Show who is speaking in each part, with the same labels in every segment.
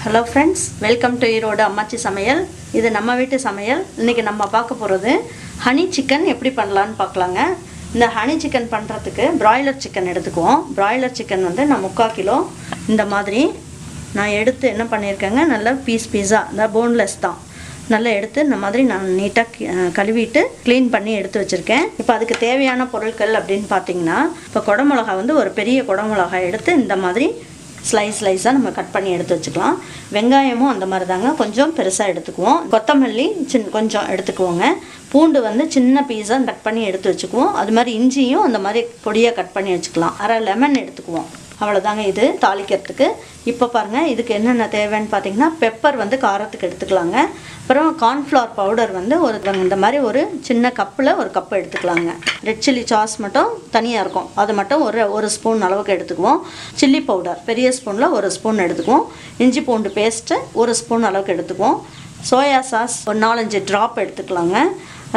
Speaker 1: Hello friends, welcome to Erode அம்மாச்சி சமையல். இது நம்ம வீட்டு சமையல். இன்னைக்கு நம்ம பார்க்க போறது ஹனி சிக்கன் எப்படி பண்ணலாம்னு பார்க்கலாங்க. இந்த ஹனி சிக்கன் பண்றதுக்கு பிராய்லர் சிக்கன் எடுத்துக்குவோம். பிராய்லர் சிக்கன் வந்து நான் 3/4 கிலோ இந்த மாதிரி நான் எடுத்து என்ன பண்ணிருக்கேங்க, நல்ல பீஸா, இந்த போன்லெஸ் தான். நல்லா எடுத்து இந்த மாதிரி நான் நீட்டா கழுவிட்டு க்ளீன் பண்ணி எடுத்து வச்சிருக்கேன். இப்போ அதுக்கு தேவையான பொருட்கள் அப்படினு பாத்தீங்கன்னா, இப்போ குடமிளகாய் வந்து ஒரு பெரிய குடமிளகாய் எடுத்து இந்த மாதிரி ஸ்லைஸாக நம்ம கட் பண்ணி எடுத்து வச்சுக்கலாம். வெங்காயமும் அந்த மாதிரி தாங்க, கொஞ்சம் பெருசாக எடுத்துக்குவோம். கொத்தமல்லி கொஞ்சம் எடுத்துக்குவோங்க. பூண்டு வந்து சின்ன பீஸாக கட் பண்ணி எடுத்து வச்சுக்குவோம். அது மாதிரி இஞ்சியும் அந்த மாதிரி பொடியாக கட் பண்ணி வச்சுக்கலாம். அரை லெமன் எடுத்துக்குவோம். அவ்வளோதாங்க இது தாளிக்கிறதுக்கு. இப்போ பாருங்கள், இதுக்கு என்னென்ன தேவைன்னு பார்த்தீங்கன்னா, பெப்பர் வந்து காரத்துக்கு எடுத்துக்கலாங்க. அப்புறம் கார்ன்ஃப்ளவர் பவுடர் வந்து இந்த மாதிரி ஒரு சின்ன கப்பில் ஒரு கப்பு எடுத்துக்கலாங்க. ரெட் சில்லி சாஸ் மட்டும் தனியாக இருக்கும், அது மட்டும் ஒரு ஸ்பூன் அளவுக்கு எடுத்துக்குவோம். சில்லி பவுடர் பெரிய ஸ்பூனில் ஒரு ஸ்பூன் எடுத்துக்குவோம். இஞ்சி பூண்டு பேஸ்ட்டு ஒரு ஸ்பூன் அளவுக்கு எடுத்துக்குவோம். சோயா சாஸ் ஒரு 4-5 ட்ராப் எடுத்துக்கலாங்க.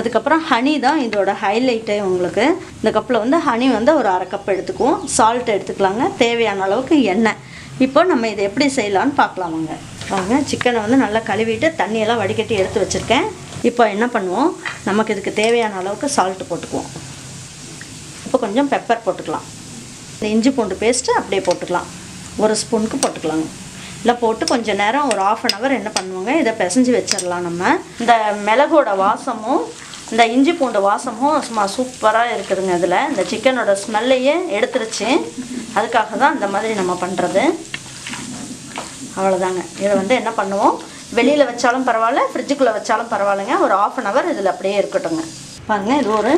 Speaker 1: அதுக்கப்புறம் ஹனி தான் இதோட ஹைலைட்டே. உங்களுக்கு இந்த கப்பில் வந்து ஹனி வந்து ஒரு அரை கப் எடுத்துக்குவோம். சால்ட் எடுத்துக்கலாங்க, தேவையான அளவுக்கு எண்ணெய். இப்போ நம்ம இதை எப்படி செய்யலான்னு பார்க்கலாமாங்க. வாங்க, சிக்கனை வந்து நல்லா கழுவிட்டு தண்ணியெல்லாம் வடிகட்டி எடுத்து வச்சுருக்கேன். இப்போ என்ன பண்ணுவோம், நமக்கு இதுக்கு தேவையான அளவுக்கு சால்ட்டு போட்டுக்குவோம். இப்போ கொஞ்சம் பெப்பர் போட்டுக்கலாம். இந்த இஞ்சி பூண்டு பேஸ்ட்டு அப்படியே போட்டுக்கலாம், ஒரு ஸ்பூனுக்கு போட்டுக்கலாங்க. இல்லை போட்டு கொஞ்சம் நேரம் ஒரு 1/2 hour என்ன பண்ணுவோங்க, இதை பிசைஞ்சு வச்சிடலாம். நம்ம இந்த மிளகோட வாசமும் இந்த இஞ்சி பூண்டு வாசமும் சும்மா சூப்பராக இருக்குதுங்க. இதில் இந்த சிக்கனோட ஸ்மெல்லையே எடுத்துருச்சு. அதுக்காக தான் இந்த மாதிரி நம்ம பண்ணுறது. அவ்வளோதாங்க. இதை வந்து என்ன பண்ணுவோம், வெளியில் வச்சாலும் பரவாயில்ல, ஃப்ரிட்ஜுக்குள்ளே வச்சாலும் பரவாயில்லைங்க. ஒரு 1/2 hour இதில் அப்படியே இருக்கட்டுங்க. பாருங்கள், இது ஒரு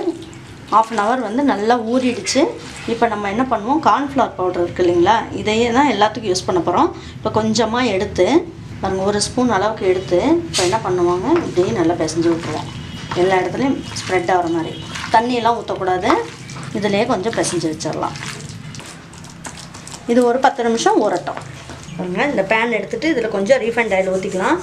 Speaker 1: 1/2 hour வந்து நல்லா ஊறிடுச்சு. இப்போ நம்ம என்ன பண்ணுவோம், கார்ன்ஃப்ளவர் பவுடர் இருக்குது இல்லைங்களா, இதையே தான் எல்லாத்துக்கும் யூஸ் பண்ண போகிறோம். இப்போ கொஞ்சமாக எடுத்து பாருங்கள், ஒரு ஸ்பூன் அளவுக்கு எடுத்து இப்போ என்ன பண்ணுவாங்க, இப்படியே நல்லா பிசைஞ்சு விட்டுருவோம். எல்லா இடத்துலையும் ஸ்ப்ரெட் ஆகிற மாதிரி. தண்ணியெல்லாம் ஊற்றக்கூடாது, இதிலேயே கொஞ்சம் பிசைஞ்சு வச்சிடலாம். இது ஒரு 10 நிமிஷம் ஊறட்டும். பாருங்கள், இந்த பேன் எடுத்துகிட்டு இதில் கொஞ்சம் ரீஃபைண்ட் ஆயில் ஊற்றிக்கலாம்.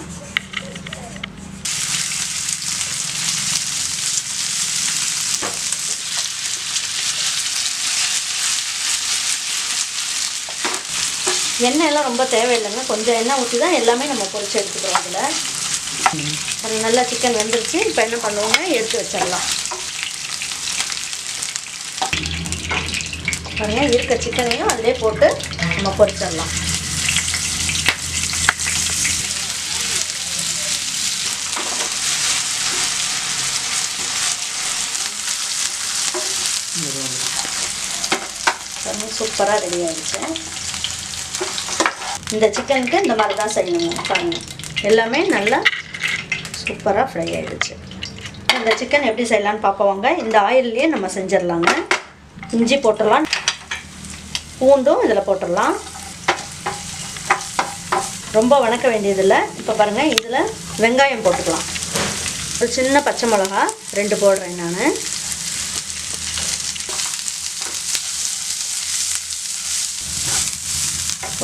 Speaker 1: எண்ணெய் எல்லாம் ரொம்ப தேவையில்லைங்க, கொஞ்சம் எண்ணெய் ஊற்றி தான் எல்லாமே நம்ம பொரிச்சு எடுத்துக்கிறோம். அதில் அது நல்லா சிக்கன் வெந்துருச்சு. இப்போ என்ன பண்ணுவோங்க, எடுத்து வச்சிடலாம். பாருங்கள், இருக்க சிக்கனையும் அதிலே போட்டு நம்ம பொரிச்சிடலாம். சூப்பராக ரெடி ஆகிடுச்சு. இந்த சிக்கனுக்கு இந்த மாதிரி தான் செய்யணுங்க. பாருங்கள், எல்லாமே நல்லா சூப்பராக ஃப்ரை ஆகிடுச்சு. இந்த சிக்கன் எப்படி செய்யலான்னு பார்ப்போங்க. இந்த ஆயில்லையே நம்ம செஞ்சிடலாங்க. இஞ்சி போட்டுடலாம், பூண்டும் இதில் போட்டுடலாம். ரொம்ப வணக்க வேண்டியதில்லை. இப்போ பாருங்கள், இதில் வெங்காயம் போட்டுக்கலாம். ஒரு சின்ன பச்சை மிளகா 2 போடுறேன் நான்.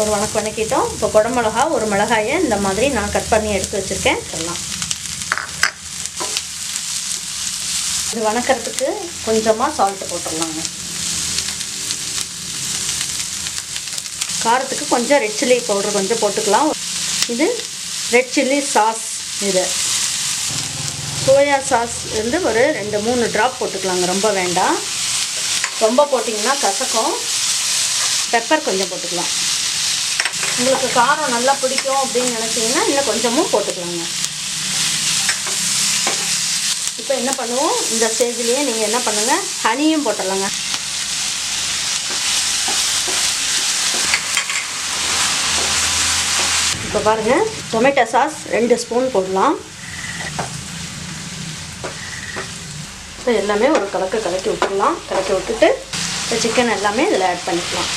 Speaker 1: ஒரு வணக்கிட்டோம். இப்போ குடமிளகா ஒரு மிளகாயை இந்த மாதிரி நான் கட் பண்ணி எடுத்து வச்சுருக்கேன். எல்லாம் இது வணக்கிறதுக்கு கொஞ்சமாக சால்ட்டு போட்டுடலாங்க. காரத்துக்கு கொஞ்சம் ரெட் சில்லி பவுடர் கொஞ்சம் போட்டுக்கலாம். இது ரெட் சில்லி சாஸ். இது சோயா சாஸ் வந்து ஒரு 2-3 ட்ராப் போட்டுக்கலாங்க, ரொம்ப வேண்டாம். ரொம்ப போட்டிங்கன்னா கசக்கும். பெப்பர் கொஞ்சம் போட்டுக்கலாம். உங்களுக்கு காரம் நல்லா பிடிக்கும் அப்படின்னு நினச்சிங்கன்னா இன்னும் கொஞ்சமும் போட்டுக்கலாங்க. இப்போ என்ன பண்ணுவோம், இந்த ஸ்டேஜ்லேயே நீங்கள் என்ன பண்ணுங்கள், ஹனியும் போட்டுடலாங்க. இப்போ பாருங்கள், டொமேட்டோ சாஸ் 2 ஸ்பூன் போடலாம். இப்போ எல்லாமே ஒரு கலக்கி விட்டுடலாம். கலக்கி விட்டுட்டு இந்த சிக்கன் எல்லாமே இதில் ஆட் பண்ணிக்கலாம்.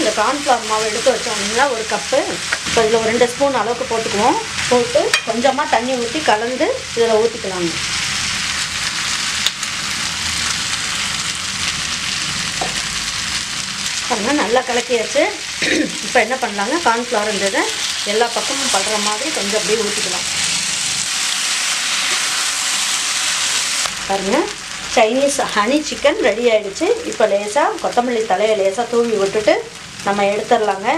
Speaker 1: இந்த கார்ன்ஃப்ளவர் மாவு எடுத்து வச்சோம்னா ஒரு கப்பு, இப்போ இதில் ஒரு 2 ஸ்பூன் அளவுக்கு போட்டுக்குவோம். போட்டு கொஞ்சமாக தண்ணி ஊற்றி கலந்து இதில் ஊற்றிக்கலாங்க. பாருங்கள், நல்லா கலக்கியாச்சு. இப்போ என்ன பண்ணலாங்க, கார்ன்ஃப்ளவர் இருந்ததை எல்லா பக்கமும் படுற மாதிரி கொஞ்சம் அப்படியே ஊற்றிக்கலாம். பாருங்கள், சைனீஸ் ஹனி சிக்கன் ரெடி ஆகிடுச்சு. இப்போ லேசாக கொத்தமல்லி தலையை லேசாக தூவி விட்டுட்டு நம்ம எடுத்துடலாங்க.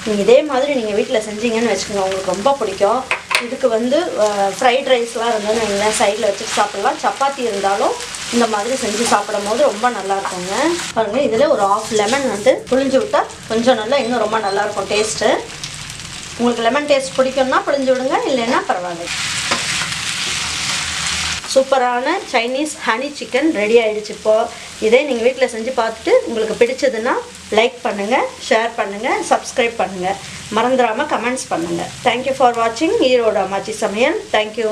Speaker 1: நீங்கள் இதே மாதிரி நீங்கள் வீட்டில் செஞ்சீங்கன்னு வச்சுக்கோங்க, உங்களுக்கு ரொம்ப பிடிக்கும். இதுக்கு வந்து ஃப்ரைட் ரைஸ்லாம் இருந்ததுன்னு வைங்களேன், சைடில் வச்சுட்டு சாப்பிட்லாம். சப்பாத்தி இருந்தாலும் இந்த மாதிரி செஞ்சு சாப்பிடும் போது ரொம்ப நல்லாயிருக்குங்க. பாருங்கள், இதில் ஒரு 1/2 லெமன் வந்து புழிஞ்சு விட்டால் கொஞ்சம் நல்லா இன்னும் ரொம்ப நல்லாயிருக்கும் டேஸ்ட்டு. உங்களுக்கு லெமன் டேஸ்ட் பிடிக்கும்னா புழிஞ்சு விடுங்க, இல்லைன்னா பரவாயில்ல. சூப்பரான சைனீஸ் ஹனி சிக்கன் ரெடி ஆகிடுச்சு. இப்போது இதே நீங்கள் வீட்டில் செஞ்சு பார்த்துட்டு உங்களுக்கு பிடிச்சதுன்னா லைக் பண்ணுங்கள், ஷேர் பண்ணுங்கள், சப்ஸ்கிரைப் பண்ணுங்கள், மறந்துடாமல் கமெண்ட்ஸ் பண்ணுங்கள். தேங்க்யூ ஃபார் வாட்சிங் ஈரோடு அம்மாச்சி சமையல். தேங்க்யூ.